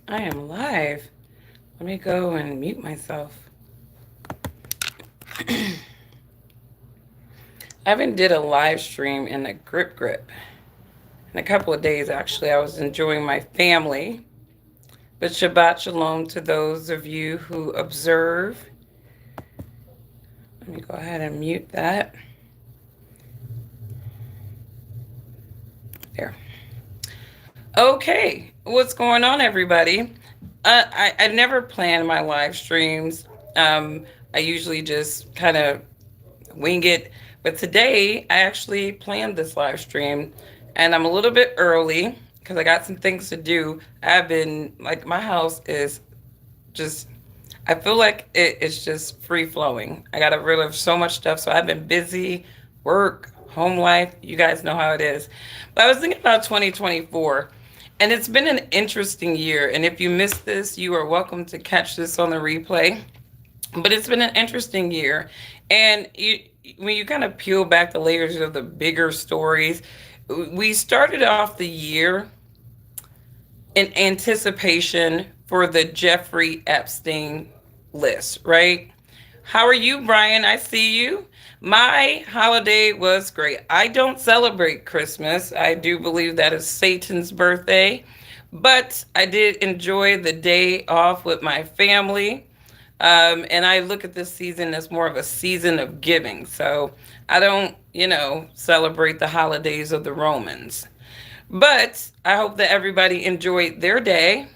I am live. Let me go and mute myself. I haven't did a live stream in a grip in a couple of days actually. I was enjoying my family. But Shabbat Shalom to those of you who observe. Let me go ahead and mute that. There. Okay, what's going on, everybody? I never plan my live streams. I usually just kind of wing it. But today, I actually planned this live stream, and I'm a little bit early because I got some things to do. I've been like, my house is just, I feel like it's just free flowing. I got rid of so much stuff, so I've been busy, work, home life. You guys know how it is. But I was thinking about 2024, and it's been an interesting year. And if you missed this, you are welcome to catch this on the replay. But it's been an interesting year, and when you kind of peel back the layers of the bigger stories, we started off the year in anticipation for the Jeffrey Epstein list, right? How are you, Brian? I see you. My holiday was great. I don't celebrate Christmas. I do believe that is Satan's birthday, but I did enjoy the day off with my family. And I look at this season as more of a season of giving. So I don't, celebrate the holidays of the Romans. But I hope that everybody enjoyed their day.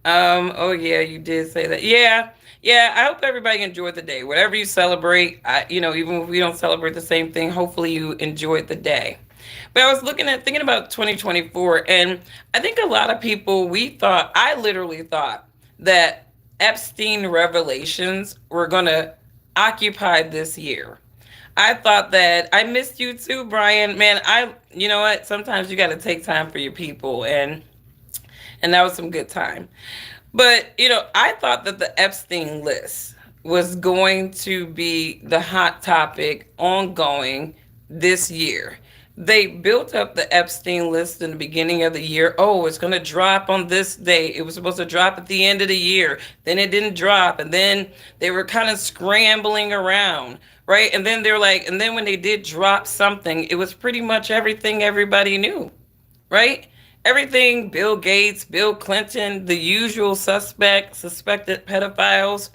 Oh yeah, you did say that. Yeah, yeah. I hope everybody enjoyed the day. Whatever you celebrate, even if we don't celebrate the same thing, hopefully you enjoyed the day. But I was thinking about 2024, and I think a lot of people, I literally thought that Epstein revelations were gonna occupy this year. I thought that I missed you too, Brian. Man, you know what? Sometimes you got to take time for your people, and that was some good time. But, I thought that the Epstein list was going to be the hot topic ongoing this year. They built up the Epstein list in the beginning of the year. Oh, it's going to drop on this day. It was supposed to drop at the end of the year. Then it didn't drop. And then they were kind of scrambling around, right? And then they're like, and then when they did drop something, it was pretty much everything everybody knew, right? Everything, Bill Gates, Bill Clinton, the usual suspected pedophiles.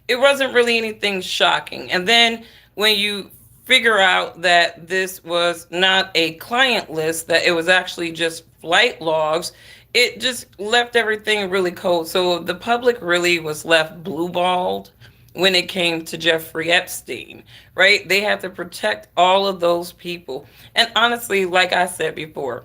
It wasn't really anything shocking. And then when you figure out that this was not a client list, that it was actually just flight logs, it just left everything really cold. So the public really was left blue-balled when it came to Jeffrey Epstein, right? They had to protect all of those people. And honestly, like I said before,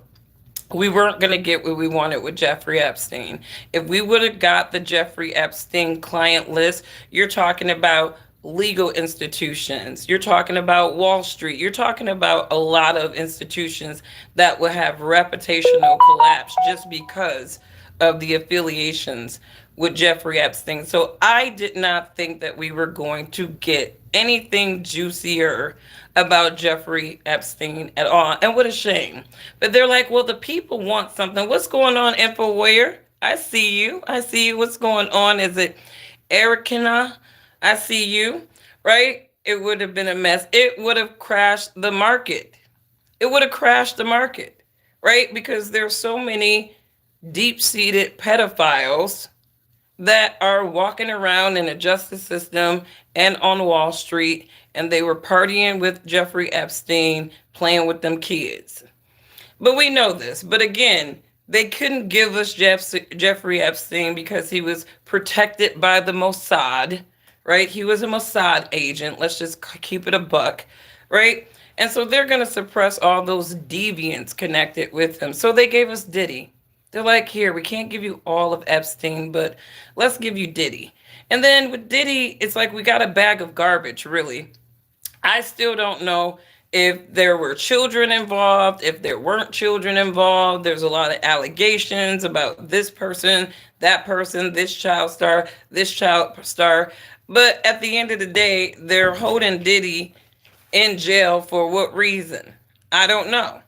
we weren't going to get what we wanted with Jeffrey Epstein. If we would have got the Jeffrey Epstein client list, you're talking about legal institutions, you're talking about Wall Street, you're talking about a lot of institutions that would have reputational collapse just because of the affiliations with Jeffrey Epstein. So I did not think that we were going to get anything juicier about Jeffrey Epstein at all. And what a shame. But they're like, well, the people want something. What's going on, InfoWare? I see you. I see you. What's going on? Is it Ericina? I see you. Right? It would have been a mess. It would have crashed the market. It would have crashed the market. Right? Because there's so many deep-seated pedophiles that are walking around in the justice system and on Wall Street, and they were partying with Jeffrey Epstein, playing with them kids. But we know this. But again, they couldn't give us Jeffrey Epstein because he was protected by the Mossad, right? He was a Mossad agent. Let's just keep it a buck, right? And so they're going to suppress all those deviants connected with him. So they gave us Diddy. They're like, here, we can't give you all of Epstein, but let's give you Diddy. And then with Diddy, it's like we got a bag of garbage, really. I still don't know if there were children involved, if there weren't children involved. There's a lot of allegations about this person, this child star. But at the end of the day, they're holding Diddy in jail for what reason? I don't know.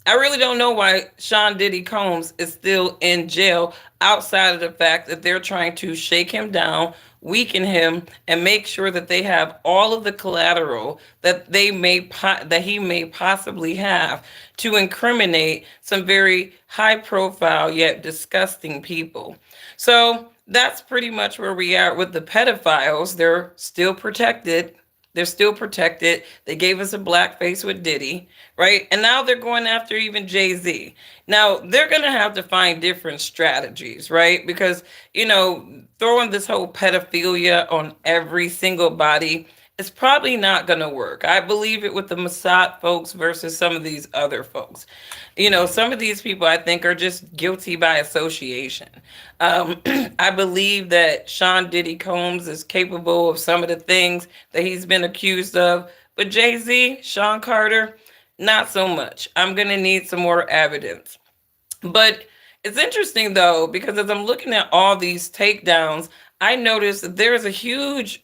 I really don't know why Sean Diddy Combs is still in jail outside of the fact that they're trying to shake him down, weaken him, and make sure that they have all of the collateral that that he may possibly have to incriminate some very high profile yet disgusting people. So that's pretty much where we are with the pedophiles. They're still protected. They're still protected. They gave us a blackface with Diddy, right? And now they're going after even Jay-Z. Now they're going to have to find different strategies, right? Because, throwing this whole pedophilia on every single body is probably not going to work. I believe it with the Mossad folks versus some of these other folks. Some of these people I think are just guilty by association. I believe that Sean Diddy Combs is capable of some of the things that he's been accused of, but Jay Z, Sean Carter, not so much. I'm going to need some more evidence. But it's interesting though, because as I'm looking at all these takedowns, I noticed that there is a huge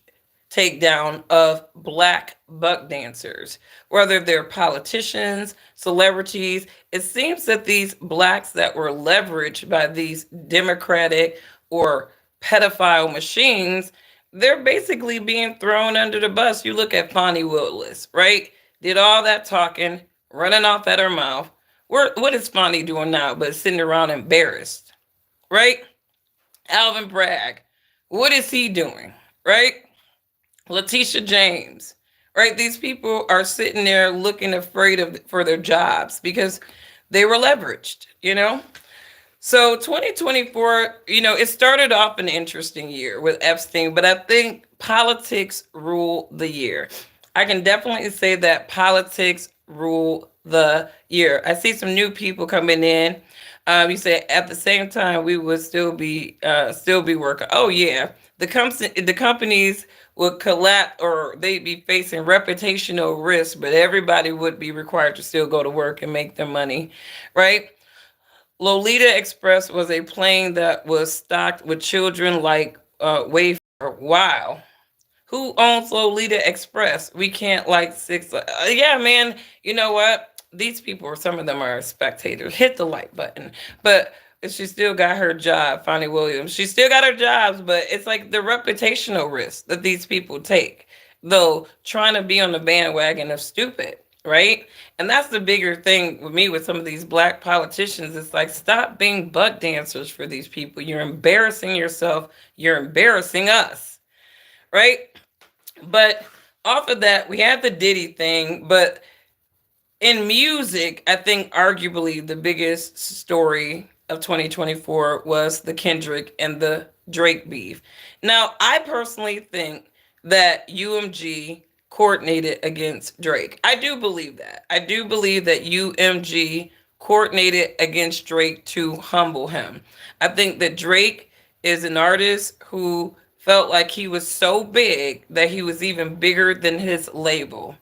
takedown of black buck dancers, whether they're politicians, celebrities. It seems that these blacks that were leveraged by these democratic or pedophile machines, they're basically being thrown under the bus. You look at Fonnie Willis, right? Did all that talking, running off at her mouth. What is Fonnie doing now but sitting around embarrassed, right? Alvin Bragg, what is he doing, right? Letitia James, right? These people are sitting there looking afraid of for their jobs because they were leveraged. So 2024, it started off an interesting year with Epstein, but I think politics rule the year. I can definitely say that politics rule the year. I see some new people coming in. You say at the same time we would still be working. Oh yeah, the companies would collapse or they'd be facing reputational risk, but everybody would be required to still go to work and make their money, right? Lolita Express was a plane that was stocked with children like Wayfair. Wow. Who owns Lolita Express? We can't like six. Yeah, man. You know what? These people, some of them are spectators. Hit the like button. But she still got her job, Fonnie Williams. She still got her jobs, but it's like the reputational risk that these people take, though trying to be on the bandwagon of stupid, right? And that's the bigger thing with me with some of these black politicians. It's like, stop being butt dancers for these people. You're embarrassing yourself. You're embarrassing us, right? But off of that, we had the Diddy thing. But in music, I think arguably the biggest story of 2024 was the Kendrick and the Drake beef. Now, I personally think that UMG coordinated against Drake. I do believe that. I do believe that UMG coordinated against Drake to humble him. I think that Drake is an artist who felt like he was so big that he was even bigger than his label.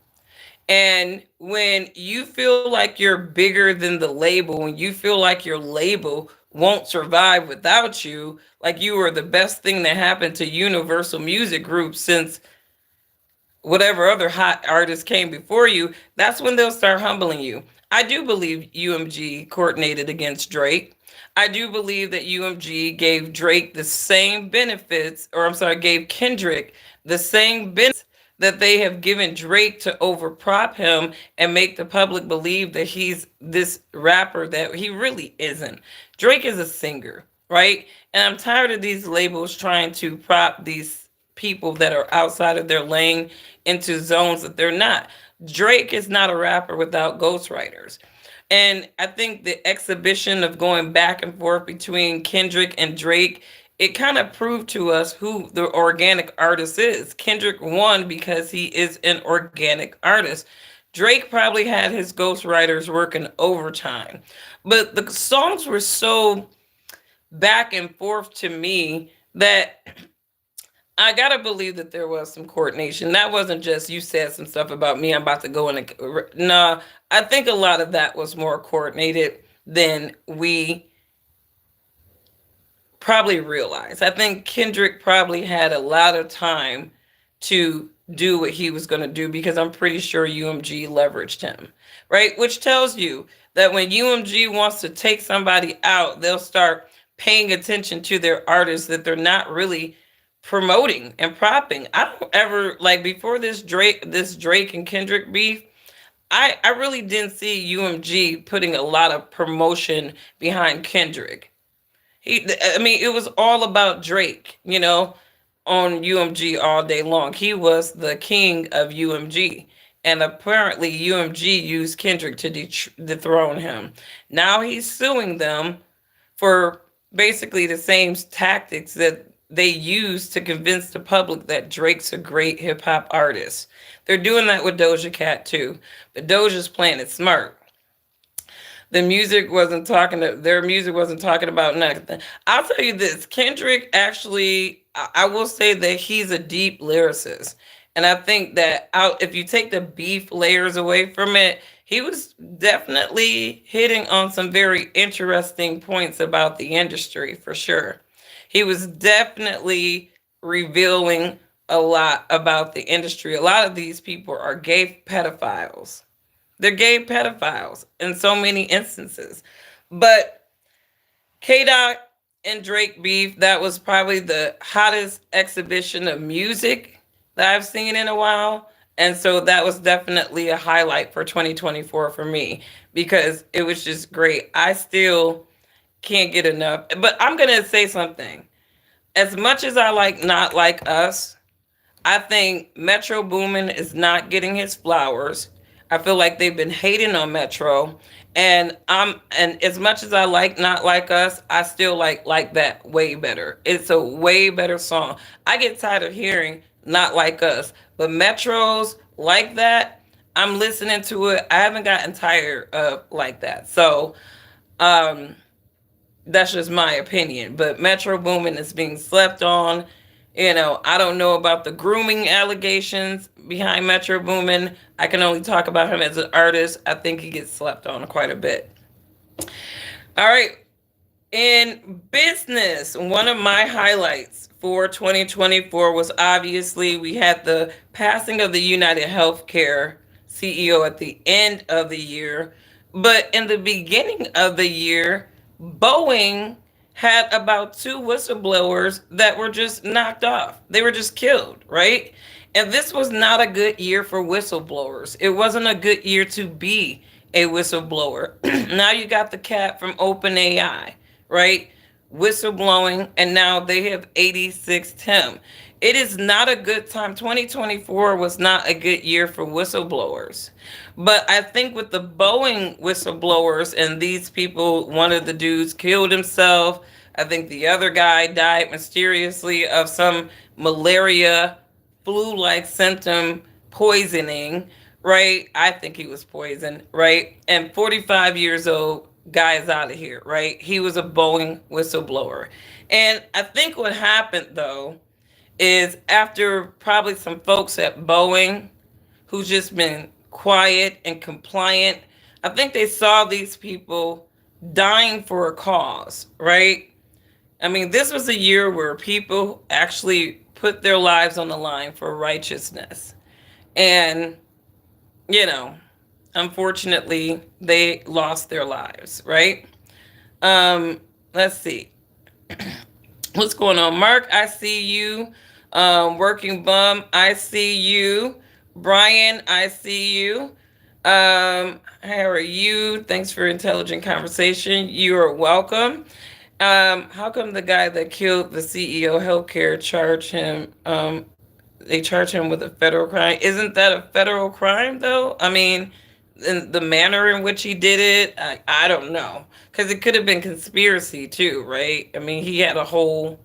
And when you feel like you're bigger than the label, when you feel like your label won't survive without you, like you were the best thing that happened to Universal Music Group since whatever other hot artist came before you, that's when they'll start humbling you. I do believe UMG coordinated against Drake. I do believe that UMG gave Drake the same benefits, or I'm sorry, gave Kendrick the same benefits that they have given Drake to overprop him and make the public believe that he's this rapper that he really isn't. Drake is a singer, right? And I'm tired of these labels trying to prop these people that are outside of their lane into zones that they're not. Drake is not a rapper without ghostwriters. And I think the exhibition of going back and forth between Kendrick and Drake, it kind of proved to us who the organic artist is. Kendrick won because he is an organic artist. Drake probably had his ghostwriters working overtime. But the songs were so back and forth to me that I gotta believe that there was some coordination. That wasn't just you said some stuff about me. I'm about to go in. No, I think a lot of that was more coordinated than we probably realize. I think Kendrick probably had a lot of time to do what he was going to do because I'm pretty sure UMG leveraged him, right? Which tells you that when UMG wants to take somebody out, they'll start paying attention to their artists that they're not really promoting and propping. I don't ever like before this Drake and Kendrick beef. I really didn't see UMG putting a lot of promotion behind Kendrick. I mean, it was all about Drake, on UMG all day long. He was the king of UMG. And apparently, UMG used Kendrick to dethrone him. Now he's suing them for basically the same tactics that they use to convince the public that Drake's a great hip hop artist. They're doing that with Doja Cat too. But Doja's playing it smart. Their music wasn't talking about nothing. I'll tell you this, Kendrick actually, I will say that he's a deep lyricist. And I think that if you take the beef layers away from it, he was definitely hitting on some very interesting points about the industry for sure. He was definitely revealing a lot about the industry. A lot of these people are gay pedophiles. They're gay pedophiles in so many instances. But K Dot and Drake beef, that was probably the hottest exhibition of music that I've seen in a while. And so that was definitely a highlight for 2024 for me because it was just great. I still can't get enough. But I'm going to say something. As much as I like Not Like Us, I think Metro Boomin is not getting his flowers. I feel like they've been hating on Metro. And as much as I like Not Like Us, I still like that way better. It's a way better song. I get tired of hearing Not Like Us, but Metro's Like That, I'm listening to it. I haven't gotten tired of Like That. So, um that's just my opinion. But Metro Boomin is being slept on. I don't know about the grooming allegations behind Metro Boomin. I can only talk about him as an artist. I think he gets slept on quite a bit. All right. In business, one of my highlights for 2024 was obviously we had the passing of the United Healthcare CEO at the end of the year. But in the beginning of the year, Boeing had about two whistleblowers that were just knocked off. They were just killed, right? And this was not a good year for whistleblowers. It wasn't a good year to be a whistleblower. Now you got the cat from OpenAI, right? Whistleblowing, and now they have 86 Tim. It is not a good time. 2024 was not a good year for whistleblowers. But I think with the Boeing whistleblowers and these people, one of the dudes killed himself. I think the other guy died mysteriously of some malaria flu like symptom poisoning, right? I think he was poisoned, right? And 45 years old, guy is out of here, right? He was a Boeing whistleblower. And I think what happened though is after probably some folks at Boeing who's just been quiet and compliant, I think they saw these people dying for a cause, right? I mean, this was a year where people actually put their lives on the line for righteousness. And, you know, unfortunately, they lost their lives, right? Let's see. What's going on? Mark, I see you. Working Bum, I see you. Brian, I see you. How are you? Thanks for intelligent conversation. You are welcome. How come the guy that killed the CEO of healthcare charged him? They charge him with a federal crime. Isn't that a federal crime though? I mean, in the manner in which he did it, I don't know, because it could have been conspiracy too, right? I mean, he had a whole.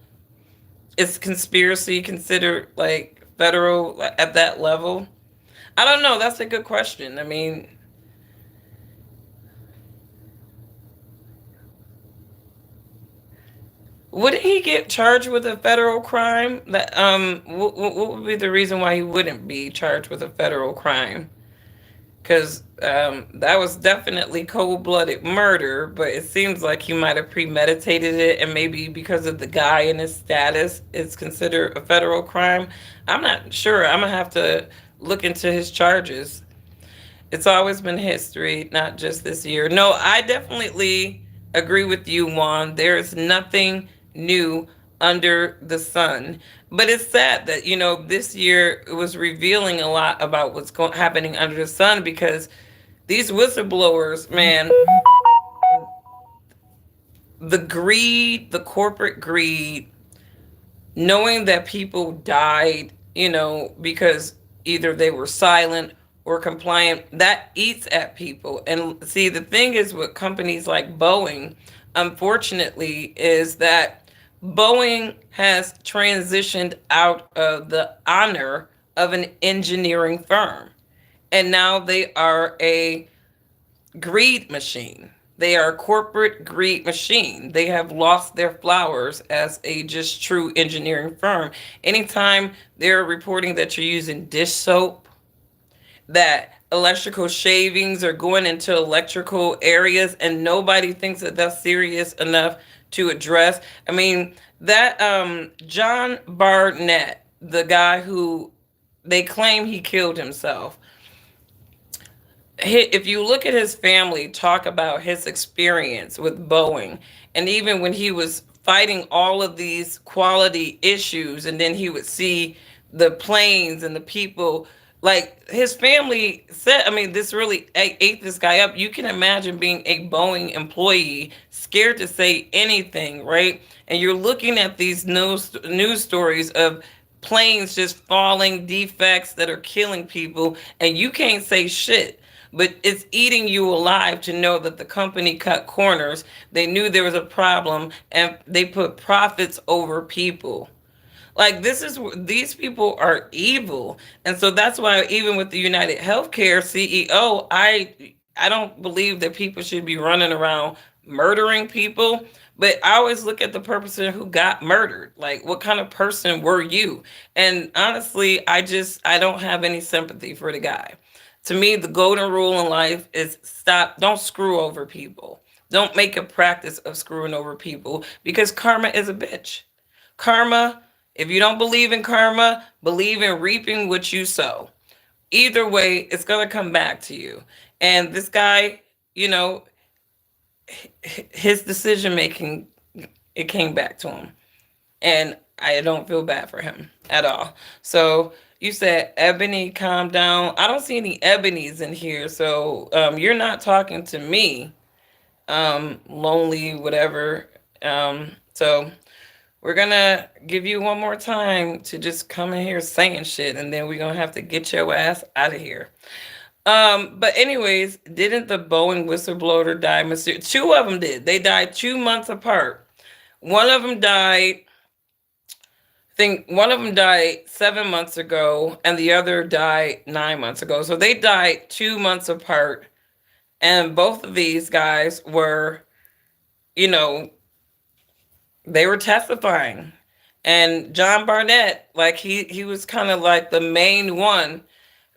Is conspiracy considered like federal at that level? I don't know. That's a good question. I mean, would he get charged with a federal crime? What would be the reason why he wouldn't be charged with a federal crime? because that was definitely cold-blooded murder, but it seems like he might have premeditated it, and maybe because of the guy and his status, it's considered a federal crime. I'm not sure. I'm gonna have to look into his charges. It's always been history, not just this year. No, I definitely agree with you, Juan. There is nothing new under the sun. But it's sad that, this year it was revealing a lot about happening under the sun, because these whistleblowers, man, the greed, the corporate greed, knowing that people died, because either they were silent or compliant, that eats at people. And see, the thing is with companies like Boeing, unfortunately, is that Boeing has transitioned out of the honor of an engineering firm. And now they are a greed machine. They are a corporate greed machine. They have lost their flowers as a just true engineering firm. Anytime they're reporting that you're using dish soap, that electrical shavings are going into electrical areas, and nobody thinks that that's serious enough to address. I mean, that John Barnett, the guy who they claim he killed himself, if you look at his family, talk about his experience with Boeing, and even when he was fighting all of these quality issues, and then he would see the planes and the people, like his family said, I mean, this really ate this guy up. You can imagine being a Boeing employee, scared to say anything, right? And you're looking at these news stories of planes just falling, defects that are killing people, and you can't say shit. But it's eating you alive to know that the company cut corners. They knew there was a problem, and they put profits over people. Like, these people are evil. And so that's why, even with the United Healthcare CEO, I don't believe that people should be running around murdering people. But I always look at the person who got murdered. Like, what kind of person were you? And honestly, I don't have any sympathy for the guy. To me, the golden rule in life is don't screw over people. Don't make a practice of screwing over people, because karma is a bitch. Karma, if you don't believe in karma, believe in reaping what you sow. Either way, it's going to come back to you. And this guy, you know, his decision making, it came back to him. And I don't feel bad for him at all. So you said Ebony, calm down. I don't see any Ebonies in here. So you're not talking to me, lonely, whatever. So we're gonna give you one more time to just come in here saying shit, and then we're gonna have to get your ass out of here. But anyways, didn't the Boeing whistleblower die mysterious? Two of them did. They died 2 months apart. One of them died. I think one of them died 7 months ago, and the other died 9 months ago. So they died 2 months apart, and both of these guys were, you know, they were testifying. And John Barnett, like he was kind of like the main one.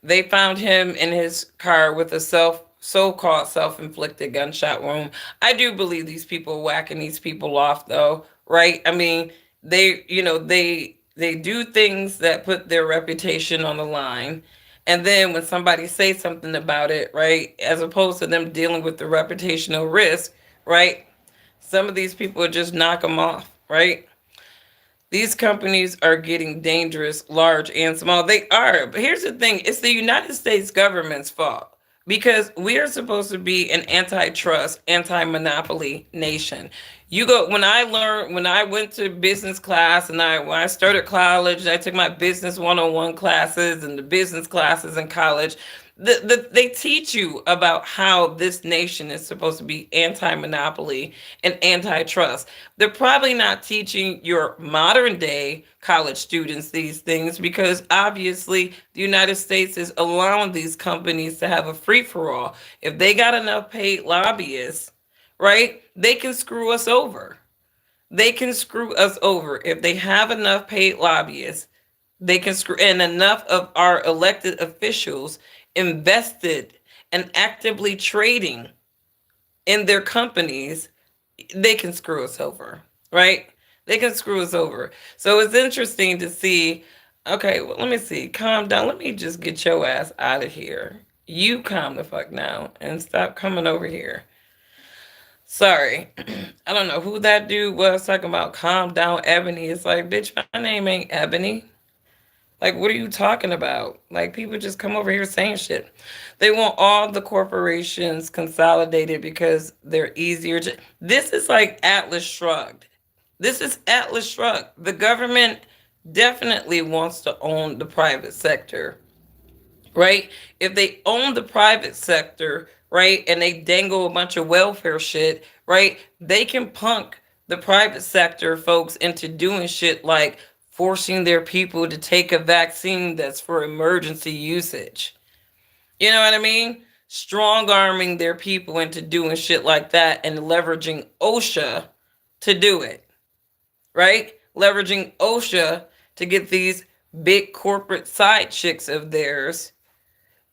They found him in his car with a so-called self-inflicted gunshot wound. I do believe these people whacking these people off, though, right? I mean, they do things that put their reputation on the line. And then when somebody says something about it, right, as opposed to them dealing with the reputational risk, right, some of these people just knock them off, right? These companies are getting dangerous, large and small. They are. But here's the thing, it's the United States government's fault, because we are supposed to be an antitrust, anti-monopoly nation. When I went to business class, and when I started college, I took my business 101 classes and the business classes in college. They teach you about how this nation is supposed to be anti-monopoly and antitrust. They're probably not teaching your modern day college students these things, because obviously the United States is allowing these companies to have a free-for-all. If they got enough paid lobbyists, right, they can screw us over. They can screw us over. If they have enough paid lobbyists, they can screw, and enough of our elected officials invested and actively trading in their companies, they can screw us over, right? They can screw us over. So it's interesting to see. Okay, well, let me see. Calm down. Let me just get your ass out of here. You calm the fuck down and stop coming over here. Sorry. I don't know who that dude was talking about calm down, Ebony. It's like, bitch, my name ain't Ebony. Like, what are you talking about? Like, people just come over here saying shit. They want all the corporations consolidated because they're easier to. This is like Atlas Shrugged. This is Atlas Shrugged. The government definitely wants to own the private sector, right? If they own the private sector, right, and they dangle a bunch of welfare shit, right, they can punk the private sector folks into doing shit like forcing their people to take a vaccine that's for emergency usage. You know what I mean? Strong arming their people into doing shit like that and leveraging OSHA to do it, right? Leveraging OSHA to get these big corporate side chicks of theirs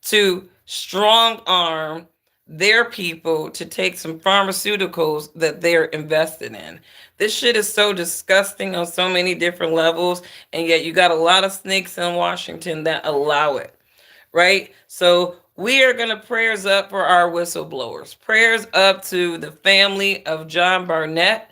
to strong arm their people to take some pharmaceuticals that they're invested in. This shit is so disgusting on so many different levels, and yet you got a lot of snakes in Washington that allow it, right? So we are going to prayers up for our whistleblowers. Prayers up to the family of John Barnett,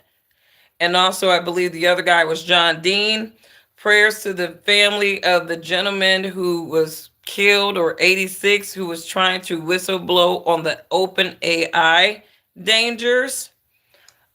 and also I believe the other guy was John Dean. Prayers to the family of the gentleman who was killed, or 86, who was trying to whistleblow on the open AI dangers.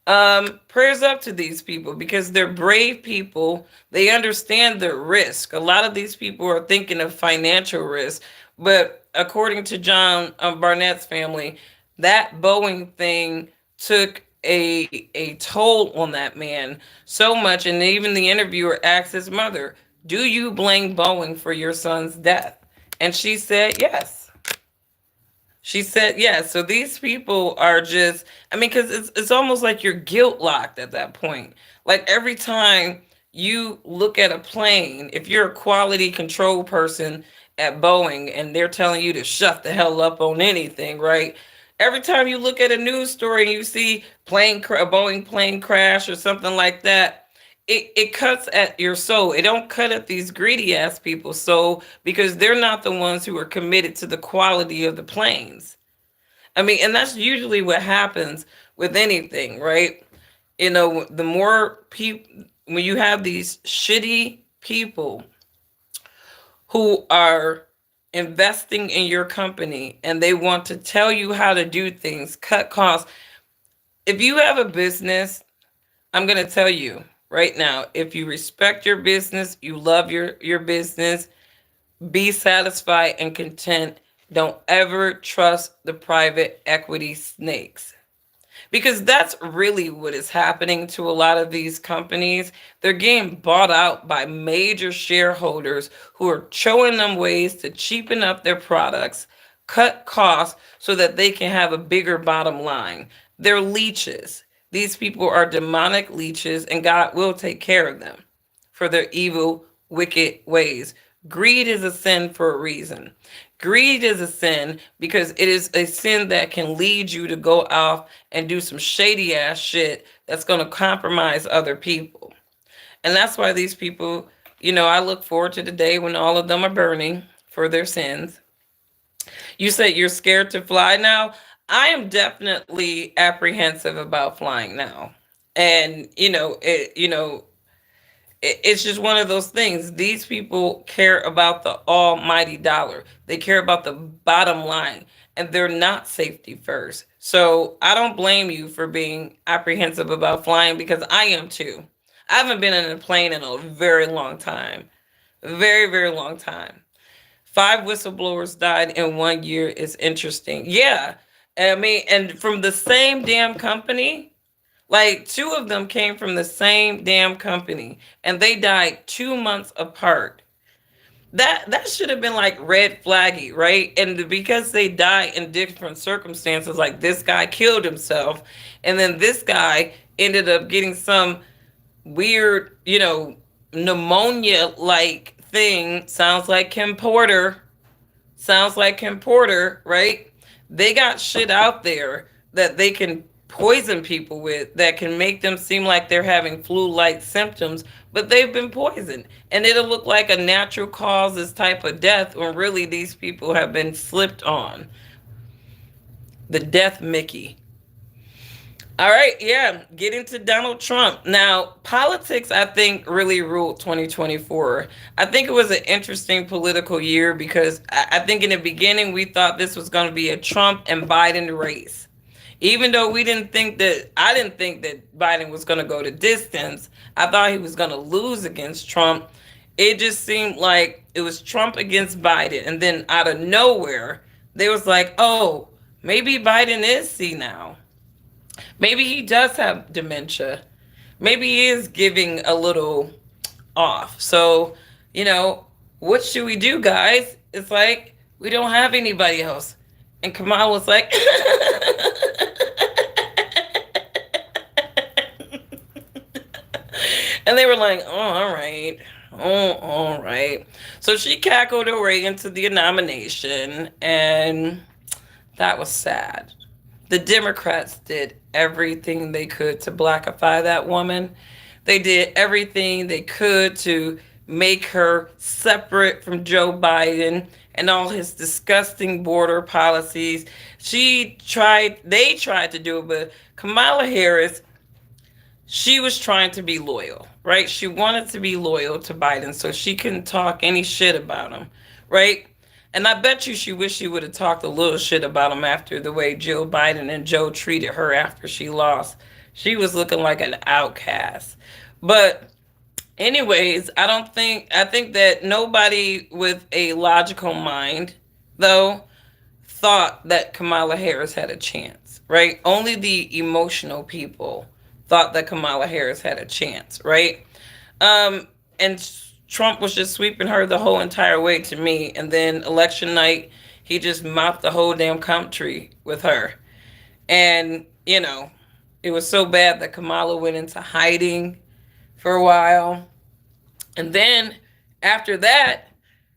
Prayers up to these people because they're brave people. They understand the risk. A lot of these people are thinking of financial risk, but according to John Barnett's family, that Boeing thing took a toll on that man so much. And even the interviewer asked his mother, "Do you blame Boeing for your son's death?" And she said, "Yes." She said, "Yeah." So these people are just, I mean, because it's almost like you're guilt locked at that point. Like every time you look at a plane, if you're a quality control person at Boeing and they're telling you to shut the hell up on anything, right? Every time you look at a news story and you see a Boeing plane crash or something like that, it cuts at your soul. It don't cut at these greedy ass people's soul because they're not the ones who are committed to the quality of the planes. I mean, and that's usually what happens with anything, right? You know, the more people, when you have these shitty people who are investing in your company and they want to tell you how to do things, cut costs. If you have a business, I'm going to tell you right now, if you respect your business, you love your business, be satisfied and content. Don't ever trust the private equity snakes. Because that's really what is happening to a lot of these companies. They're getting bought out by major shareholders who are showing them ways to cheapen up their products, cut costs so that they can have a bigger bottom line. They're leeches. These people are demonic leeches, and God will take care of them for their evil, wicked ways. Greed is a sin for a reason. Greed is a sin because it is a sin that can lead you to go off and do some shady ass shit that's going to compromise other people. And that's why these people, I look forward to the day when all of them are burning for their sins. You said you're scared to fly now. I am definitely apprehensive about flying now. And, it's just one of those things. These people care about the almighty dollar. They care about the bottom line, and they're not safety first. So I don't blame you for being apprehensive about flying because I am too. I haven't been in a plane in a very long time. Very, very long time. 5 whistleblowers died in 1 year is interesting. Yeah. I mean, and from the same damn company. Like two of them came from the same damn company and they died 2 months apart. That should have been like red flaggy, right? And because they died in different circumstances, like this guy killed himself, and then this guy ended up getting some weird, pneumonia like thing. Sounds like Kim Porter. Sounds like Kim Porter, right? They got shit out there that they can poison people with that can make them seem like they're having flu-like symptoms, but they've been poisoned. And it'll look like a natural causes type of death when really these people have been slipped on. The death Mickey. All right, yeah, getting to Donald Trump. Now, politics, I think, really ruled 2024. I think it was an interesting political year because I think in the beginning we thought this was going to be a Trump and Biden race. Even though I didn't think that Biden was going to go to distance, I thought he was going to lose against Trump. It just seemed like it was Trump against Biden. And then out of nowhere, they was like, oh, maybe Biden is senile. Maybe he does have dementia. Maybe he is giving a little off. So, you know, what should we do, guys? It's like, we don't have anybody else. And Kamal was like, and they were like, oh, all right. Oh, all right. So she cackled her way into the nomination, and that was sad. The Democrats did everything they could to blackify that woman. They did everything they could to make her separate from Joe Biden and all his disgusting border policies. They tried to do it, but Kamala Harris, she was trying to be loyal, right? She wanted to be loyal to Biden so she couldn't talk any shit about him, right? And I bet you she wished she would have talked a little shit about him after the way Joe Biden and Joe treated her after she lost. She was looking like an outcast. But anyways, I think that nobody with a logical mind, though, thought that Kamala Harris had a chance, right? Only the emotional people thought that Kamala Harris had a chance, right? And Trump was just sweeping her the whole entire way to me. And then election night, he just mopped the whole damn country with her. And, it was so bad that Kamala went into hiding for a while. And then after that,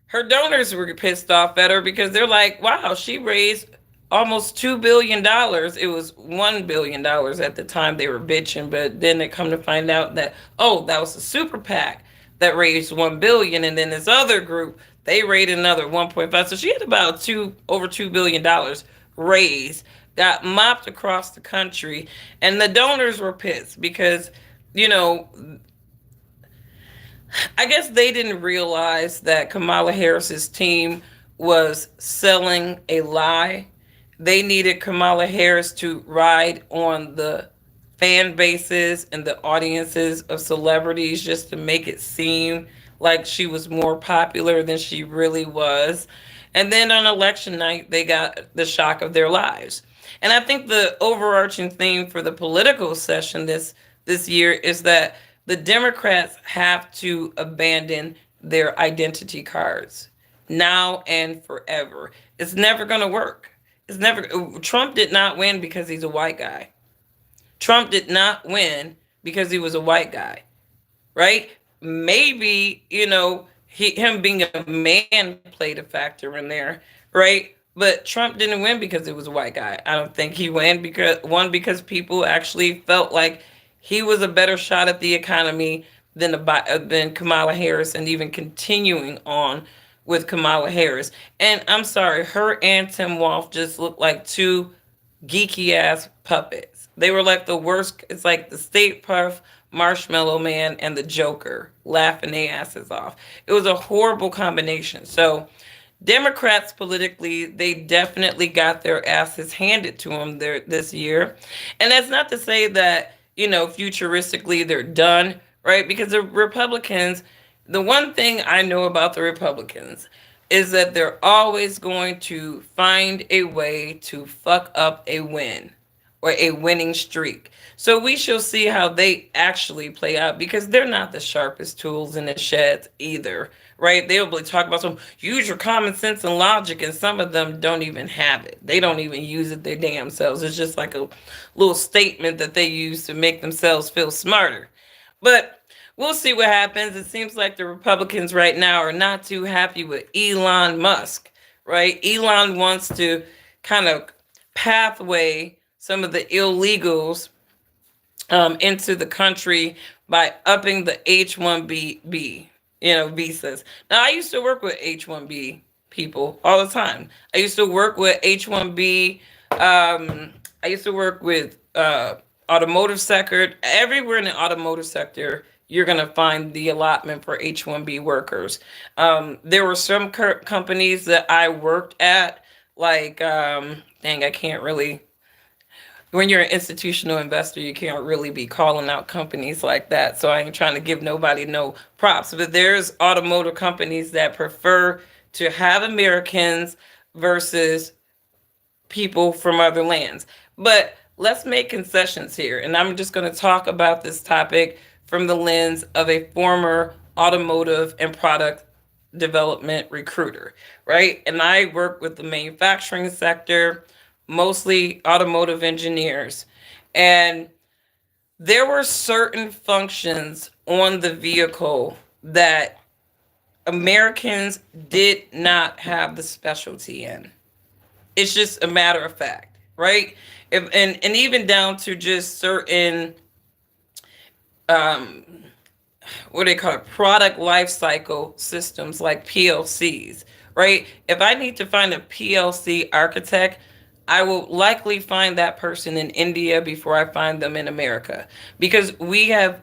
her donors were pissed off at her because they're like, wow, she raised almost $2 billion. It was $1 billion at the time they were bitching, but then they come to find out that, oh, that was a super PAC that raised 1 billion, and then this other group, they raised another 1.5. So she had about over $2 billion raised, got mopped across the country, and the donors were pissed because, you know, I guess they didn't realize that Kamala Harris's team was selling a lie. They needed Kamala Harris to ride on the fan bases and the audiences of celebrities just to make it seem like she was more popular than she really was. And then on election night, they got the shock of their lives. And I think the overarching theme for the political session this year is that the Democrats have to abandon their identity cards now and forever. It's never going to work. It's never. Trump did not win because he's a white guy. Trump did not win because he was a white guy, right? Maybe, him being a man played a factor in there, right? But Trump didn't win because he was a white guy. I don't think he won because people actually felt like he was a better shot at the economy than Kamala Harris, and even continuing on with Kamala Harris. And I'm sorry, her and Tim Wolf just looked like two geeky ass puppets. They were like the worst. It's like the State Puff, Marshmallow Man, and the Joker laughing their asses off. It was a horrible combination. So Democrats politically, they definitely got their asses handed to them this year. And that's not to say that, futuristically they're done, right? Because the Republicans, the one thing I know about the Republicans is that they're always going to find a way to fuck up a win or a winning streak. So we shall see how they actually play out, because they're not the sharpest tools in the sheds either, right? They'll be talk about some use your common sense and logic, and some of them don't even have it. They don't even use it their damn selves. It's just like a little statement that they use to make themselves feel smarter. But we'll see what happens. It seems like the Republicans right now are not too happy with Elon Musk, right? Elon wants to kind of pathway some of the illegals into the country by upping the H-1B, visas. Now, I used to work with H-1B people all the time. I used to work with H-1B. I used to work with automotive sector. Everywhere in the automotive sector, you're going to find the allotment for H-1B workers. There were some companies that I worked at, like, dang, I can't really, when you're an institutional investor, you can't really be calling out companies like that. So I ain't trying to give nobody no props. But there's automotive companies that prefer to have Americans versus people from other lands. But let's make concessions here. And I'm just going to talk about this topic from the lens of a former automotive and product development recruiter, right? And I work with the manufacturing sector, mostly automotive engineers. And there were certain functions on the vehicle that Americans did not have the specialty in. It's just a matter of fact, right? And even down to just certain um, what they call it, product life cycle systems like PLCs, right? If I need to find a PLC architect, I will likely find that person in India before I find them in America, because we have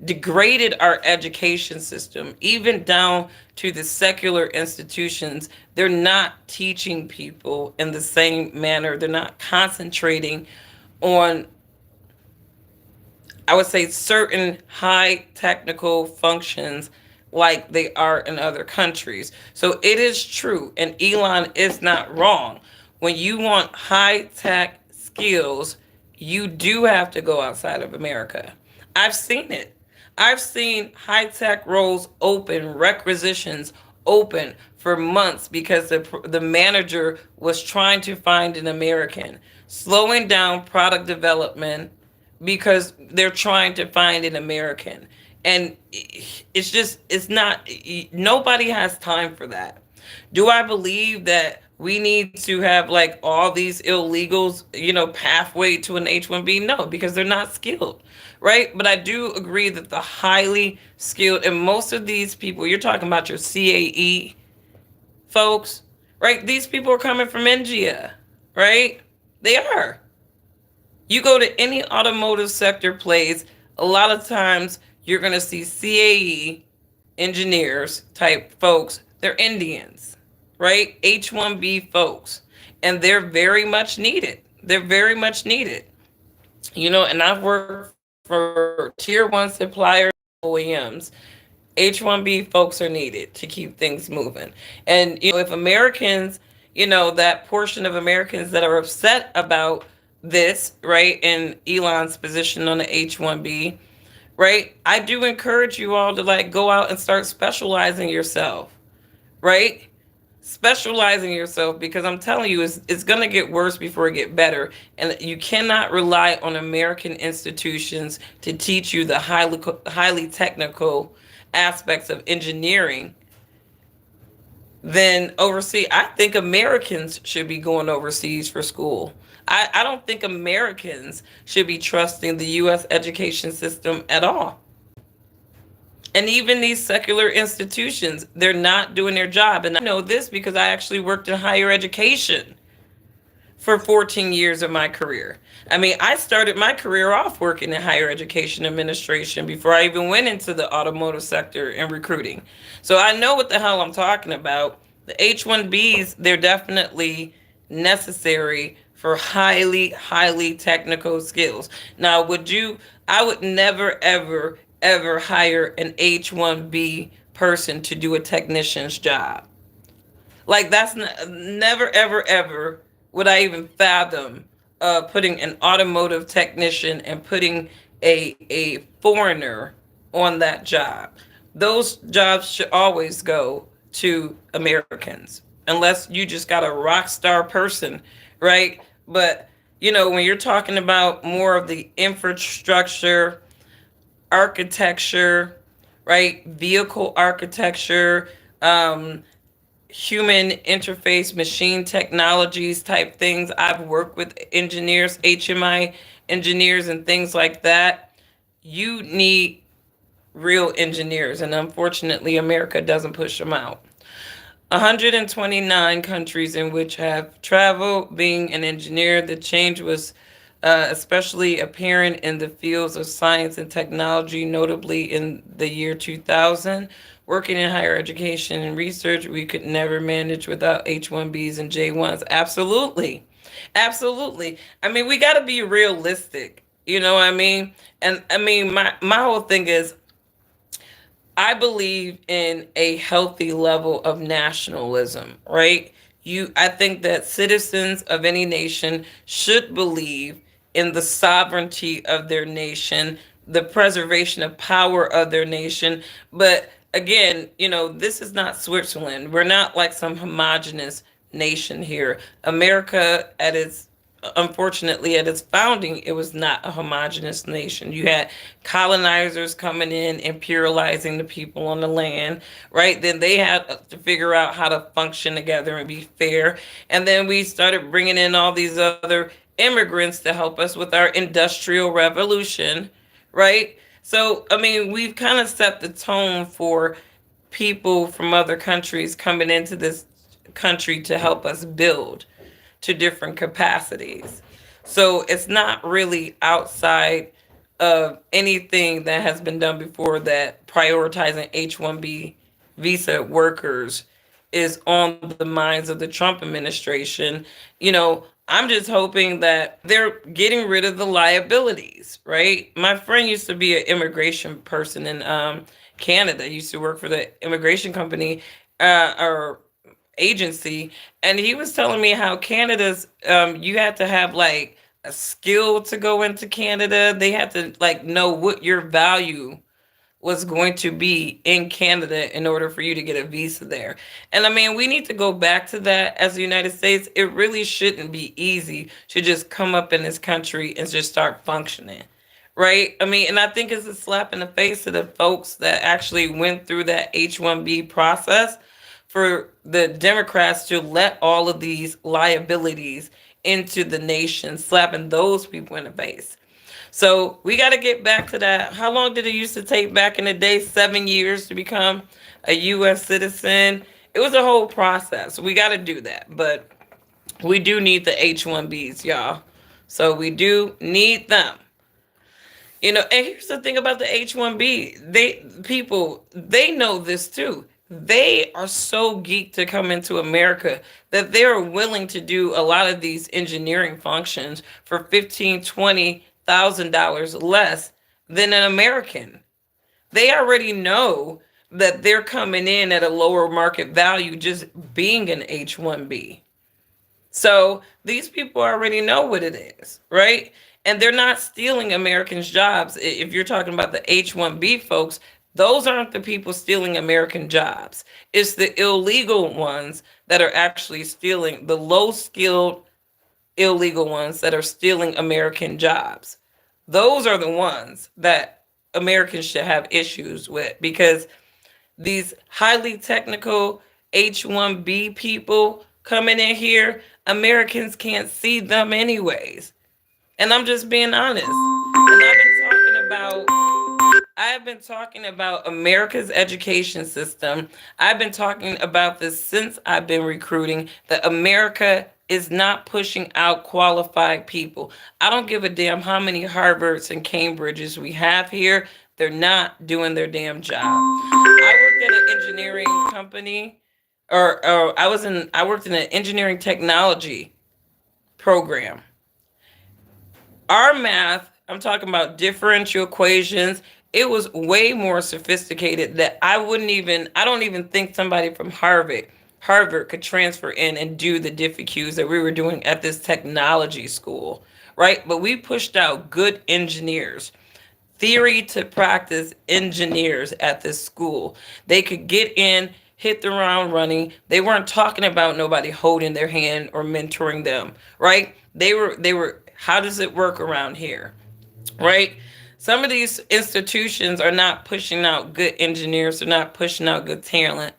degraded our education system, even down to the secular institutions. They're not teaching people in the same manner. They're not concentrating on, I would say, certain high technical functions like they are in other countries. So it is true, and Elon is not wrong. When you want high tech skills, you do have to go outside of America. I've seen it. I've seen high tech roles open, requisitions open for months because the manager was trying to find an American, slowing down product development because they're trying to find an American. And it's just, it's not, nobody has time for that. Do I believe that we need to have like all these illegals, pathway to an H-1B? No, because they're not skilled, right? But I do agree that the highly skilled, and most of these people, you're talking about your CAE folks, right? These people are coming from India, right? They are. You go to any automotive sector place, a lot of times you're going to see CAE engineers type folks. They're Indians, right? H-1B folks. And they're very much needed. They're very much needed. And I've worked for tier one suppliers, OEMs. H-1B folks are needed to keep things moving. And, if Americans, that portion of Americans that are upset about this, right, and Elon's position on the H-1B, right, I do encourage you all to like go out and start specializing yourself, right? Specializing yourself, because I'm telling you, it's going to get worse before it get better. And you cannot rely on American institutions to teach you the highly technical aspects of engineering. Then overseas, I think Americans should be going overseas for school. I don't think Americans should be trusting the US education system at all. And even these secular institutions, they're not doing their job. And I know this because I actually worked in higher education for 14 years of my career. I mean, I started my career off working in higher education administration before I even went into the automotive sector and recruiting. So I know what the hell I'm talking about. The H-1Bs, they're definitely necessary for highly, highly technical skills. Now, I would never, ever, ever hire an H-1B person to do a technician's job. Like, that's never, ever, ever would I even fathom putting an automotive technician and putting a foreigner on that job. Those jobs should always go to Americans, unless you just got a rock star person, right? But, when you're talking about more of the infrastructure, architecture, right? Vehicle architecture, human interface machine technologies type things. I've worked with engineers, HMI engineers, and things like that. You need real engineers, and unfortunately, America doesn't push them out. 129 countries in which have traveled. Being an engineer, the change was especially apparent in the fields of science and technology, notably in the year 2000. Working in higher education and research, we could never manage without H-1Bs and J-1s. Absolutely. Absolutely. I mean, we got to be realistic. You know what I mean? And I mean, my whole thing is I believe in a healthy level of nationalism, right? I think that citizens of any nation should believe in the sovereignty of their nation, the preservation of power of their nation. But again, this is not Switzerland. We're not like some homogenous nation here. America, unfortunately, at its founding, it was not a homogenous nation. You had colonizers coming in and pluralizing the people on the land, right? Then they had to figure out how to function together and be fair. And then we started bringing in all these other immigrants to help us with our industrial revolution, right? So, I mean, we've kind of set the tone for people from other countries coming into this country to help us build to different capacities. So it's not really outside of anything that has been done before that prioritizing H-1B visa workers is on the minds of the Trump administration. I'm just hoping that they're getting rid of the liabilities, right? My friend used to be an immigration person in Canada, used to work for the immigration company or agency, and he was telling me how Canada's you had to have like a skill to go into Canada. They had to like know what your value was going to be in Canada in order for you to get a visa there. And I mean, we need to go back to that as the United States. It really shouldn't be easy to just come up in this country and just start functioning. Right? I mean, and I think it's a slap in the face to the folks that actually went through that H-1B process for the Democrats to let all of these liabilities into the nation, slapping those people in the face. So we got to get back to that. How long did it used to take back in the day? 7 years to become a U.S. citizen. It was a whole process. We got to do that. But we do need the H-1Bs, y'all. So we do need them. And here's the thing about the H-1B. They know this too. They are so geeked to come into America that they're willing to do a lot of these engineering functions for 15, $20,000 less than an American. They already know that they're coming in at a lower market value just being an H-1B. So these people already know what it is, right? And they're not stealing Americans' jobs. If you're talking about the H-1B folks, those aren't the people stealing American jobs. It's the illegal ones that are actually stealing, the low skilled illegal ones that are stealing American jobs. Those are the ones that Americans should have issues with, because these highly technical H-1B people coming in here, Americans can't see them anyways. And I'm just being honest. And I have been talking about America's education system. I've been talking about this since I've been recruiting, that America is not pushing out qualified people. I don't give a damn how many Harvards and Cambridges we have here. They're not doing their damn job. I worked at an engineering company, or I worked in an engineering technology program. Our math, I'm talking about differential equations, it was way more sophisticated that I don't even think somebody from Harvard could transfer in and do the diffie that we were doing at this technology school, right? But we pushed out good engineers, theory to practice engineers at this school. They could get in, hit the ground running. They weren't talking about nobody holding their hand or mentoring them, right? They were how does it work around here? Right? Some of these institutions are not pushing out good engineers, they're not pushing out good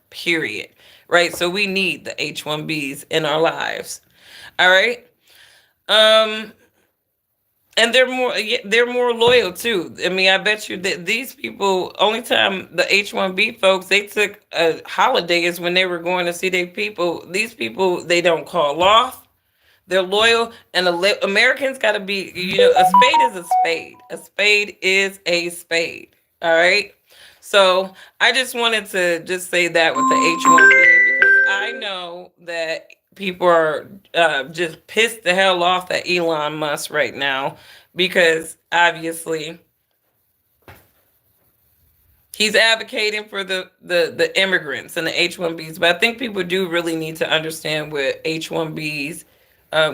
period. Right? So we need the H1Bs in our lives. All right? Um and they're more loyal too. I mean, I bet you that these people, only time the H1B folks, they took a holiday is when they were going to see their people. These people, they don't call off. They're loyal, and Americans got to be. A spade is a spade. A spade is a spade. All right. So I just wanted to just say that with the H1B, because I know that people are just pissed the hell off at Elon Musk right now, because obviously he's advocating for the immigrants and the H1Bs. But I think people do really need to understand what H1Bs,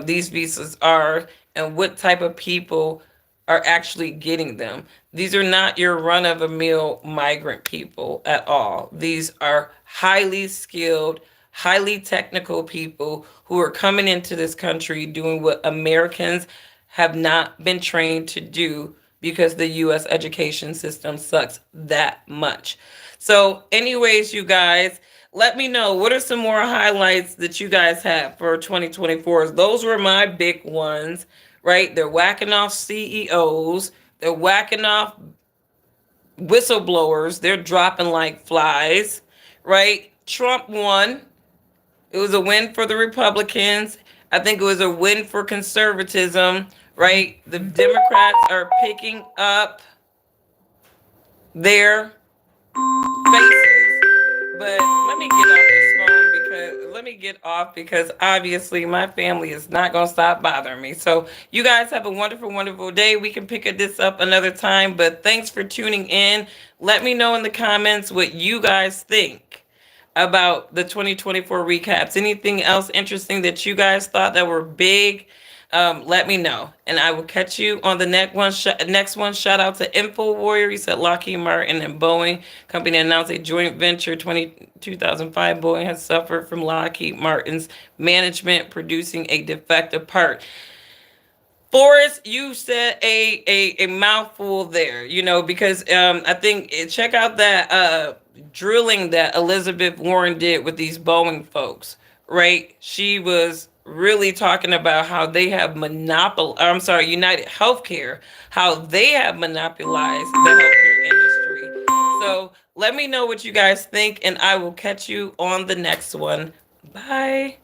these visas are, and what type of people are actually getting them. These are not your run of a mill migrant people at all. These are highly skilled, highly technical people who are coming into this country doing what Americans have not been trained to do, because the US education system sucks that much. So, anyways, you guys, let me know what are some more highlights that you guys have for 2024. Those were my big ones, right? They're whacking off CEOs, they're whacking off whistleblowers, they're dropping like flies, right? Trump won. It was a win for the Republicans. I think it was a win for conservatism, right? The Democrats are picking up their faces. But let me get off because obviously my family is not going to stop bothering me. So you guys have a wonderful, wonderful day. We can pick this up another time, but thanks for tuning in. Let me know in the comments what you guys think about the 2024 recaps. Anything else interesting that you guys thought that were big? Let me know, and I will catch you on the next one. Next one. Shout out to Info Warrior. He said Lockheed Martin and Boeing company announced a joint venture. 2005. Boeing has suffered from Lockheed Martin's management producing a defective part. Forrest, you said a mouthful there, because I think check out that drilling that Elizabeth Warren did with these Boeing folks, right? She was really talking about how they have United Healthcare, how they have monopolized the healthcare industry. So let me know what you guys think, and I will catch you on the next one. Bye.